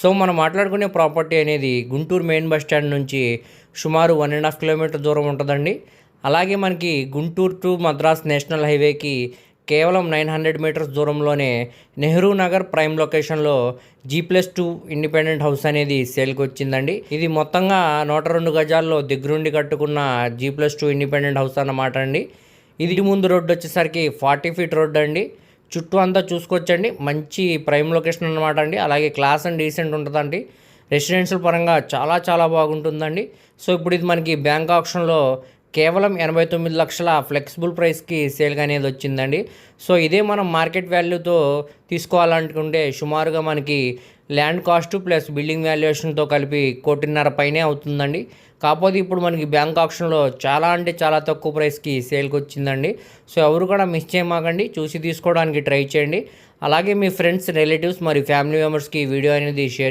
So మనం మాట్లాడుకునే property అనేది గుంటూరు మెయిన్ బస్ స్టాండ్ నుంచి సుమారు 1.5 కిలోమీటర్ దూరం ఉంటుందండి. అలాగే మనకి గుంటూరు టు మద్రాస్ నేషనల్ హైవేకి కేవలం 900 మీటర్స్ దూరంలోనే నెహ్రూ నగర్ ప్రైమ్ లొకేషన్లో G+2 ఇండిపెండెంట్ హౌస్ అనేది సేల్కి వచ్చిందండి. ఇది మొత్తంగా 102 గజాల్లో దగ్గరుండి కట్టుకున్న G+2 ఇండిపెండెంట్ హౌస్ అన్నమాట అండి. ఇది ముందు రోడ్డు వచ్చేసరికి 40 ఫీట్ రోడ్డు అండి. చుట్టూ అంతా చూసుకోవచ్చండి. మంచి ప్రైమ్ లొకేషన్ అనమాట అండి. అలాగే క్లాస్ అండ్ డీసెంట్ ఉంటుందండి. రెసిడెన్షియల్ పరంగా చాలా చాలా బాగుంటుందండి. సో ఇప్పుడు ఇది మనకి బ్యాంక్ ఆప్షన్లో కేవలం 89 లక్షల ఫ్లెక్సిబుల్ ప్రైస్కి సేల్గా అనేది వచ్చిందండి. సో ఇదే మనం మార్కెట్ వాల్యూతో తీసుకోవాలనుకుంటే సుమారుగా మనకి ల్యాండ్ కాస్ట్ ప్లస్ బిల్డింగ్ వాల్యుయేషన్తో కలిపి 1.5 కోటి పైనే అవుతుందండి. కాకపోతే ఇప్పుడు మనకి బ్యాంక్ ఆప్షన్లో చాలా అంటే చాలా తక్కువ ప్రైస్కి సేల్కి వచ్చిందండి. సో ఎవరు కూడా మిస్ చేయమాకండి, చూసి తీసుకోవడానికి ట్రై చేయండి. అలాగే మీ ఫ్రెండ్స్, రిలేటివ్స్ మరియు ఫ్యామిలీ మెంబర్స్కి వీడియో అనేది షేర్